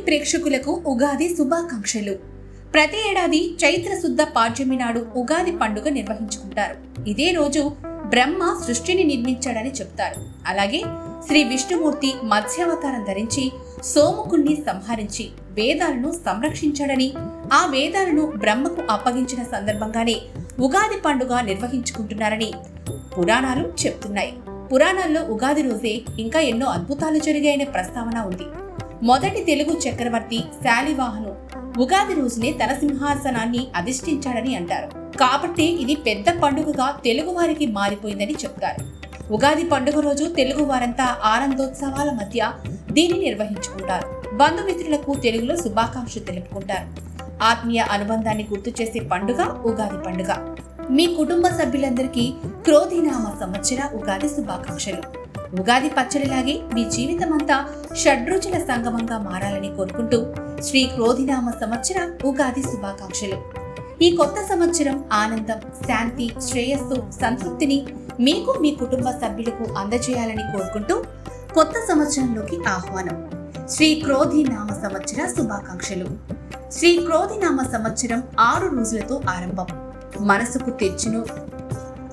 ప్రేక్షకులకు ఉగాది శుభాకాంక్షలు. ప్రతి ఏడాది చైత్ర శుద్ధ పాడ్యమి నాడు ఉగాది పండుగ నిర్వహించుకుంటారు. ఇదే రోజు బ్రహ్మ సృష్టిని నిర్మించాడని చెప్తారు. అలాగే శ్రీ విష్ణుమూర్తి మత్స్యావతారం ధరించి సోముకుణ్ణి సంహరించి వేదాలను సంరక్షించాడని, ఆ వేదాలను బ్రహ్మకు అప్పగించిన సందర్భంగానే ఉగాది పండుగ నిర్వహించుకుంటున్నారని పురాణాలు చెప్తున్నాయి. పురాణాల్లో ఉగాది రోజే ఇంకా ఎన్నో అద్భుతాలు జరిగాయనే ప్రస్తావన ఉంది. మొదటి తెలుగు చక్రవర్తి శాలివాహను ఉగాది రోజునే తన సింహాసనాన్ని అధిష్ఠించాడని అంటారు. కాబట్టి ఇది పెద్ద పండుగగా తెలుగు వారికి మారిపోయిందని చెప్తారు. ఉగాది పండుగ రోజు తెలుగు వారంతా ఆనందోత్సవాల మధ్య దీన్ని నిర్వహించుకుంటారు. బంధుమిత్రులకు తెలుగులో శుభాకాంక్షలు తెలుపుకుంటారు. ఆత్మీయ అనుబంధాన్ని గుర్తు చేసే పండుగ ఉగాది పండుగ. మీ కుటుంబ సభ్యులందరికీ క్రోధినామ సంవత్సర ఉగాది శుభాకాంక్షలు. ఉగాది పచ్చడిలాగే మీ జీవితమంతా షడ్రుచుల సంగమంగా మారాలని కోరుకుంటూ శ్రీ క్రోధినామ సంవత్సర ఉగాది శుభాకాంక్షలు. ఈ కొత్త సంవత్సరం ఆనందం, శాంతి, శ్రేయస్సు, సంతృప్తిని మీకు మీ కుటుంబ సభ్యులకు అందజేయాలని కోరుకుంటూ కొత్త సంవత్సరంలోకి ఆహ్వానం. శ్రీ క్రోధినామ సంవత్సర శుభాకాంక్షలు. శ్రీ క్రోధినామ సంవత్సరం 6 రోజులతో ఆరంభం. మనసుకు తెచ్చును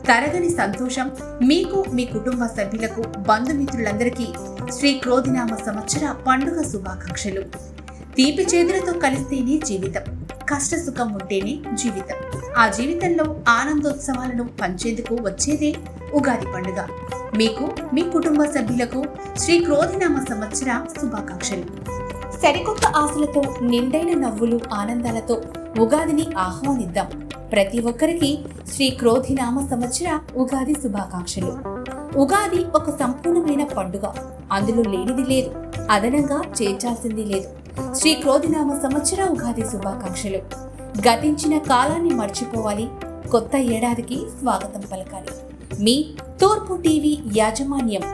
తరగని సంతోషం మీకు, మీ కుటుంబ సభ్యులకు, బంధుమిత్రులందరికీ శ్రీ క్రోధినామ సంవత్సర పండుగ శుభాకాంక్షలు. తీపి చేదులతో కలిస్తేనే జీవితం, కష్ట సుఖం ఉంటేనే జీవితం. ఆ జీవితంలో ఆనందోత్సవాలను పంచేందుకు వచ్చేదే ఉగాది పండుగ. మీకు, మీ కుటుంబ సభ్యులకు శ్రీ క్రోధినామ సంవత్సర శుభాకాంక్షలు. సరికొత్త ఆశలతో, నిండైన నవ్వులు, ఆనందాలతో ఉగాదిని ఆహ్వానిద్దాం. ప్రతి ఒక్కరికి శ్రీ క్రోధినామ సంవత్సర ఉగాది శుభాకాంక్షలు. ఉగాది ఒక సంపూర్ణమైన పండుగ. అందులో లేనిది లేదు, అదనంగా చేర్చాల్సింది లేదు. శ్రీ క్రోధినామ సంవత్సర ఉగాది శుభాకాంక్షలు. గతించిన కాలాన్ని మర్చిపోవాలి, కొత్త ఏడాదికి స్వాగతం పలకాలి. మీ తూర్పు టీవీ యాజమాన్యం.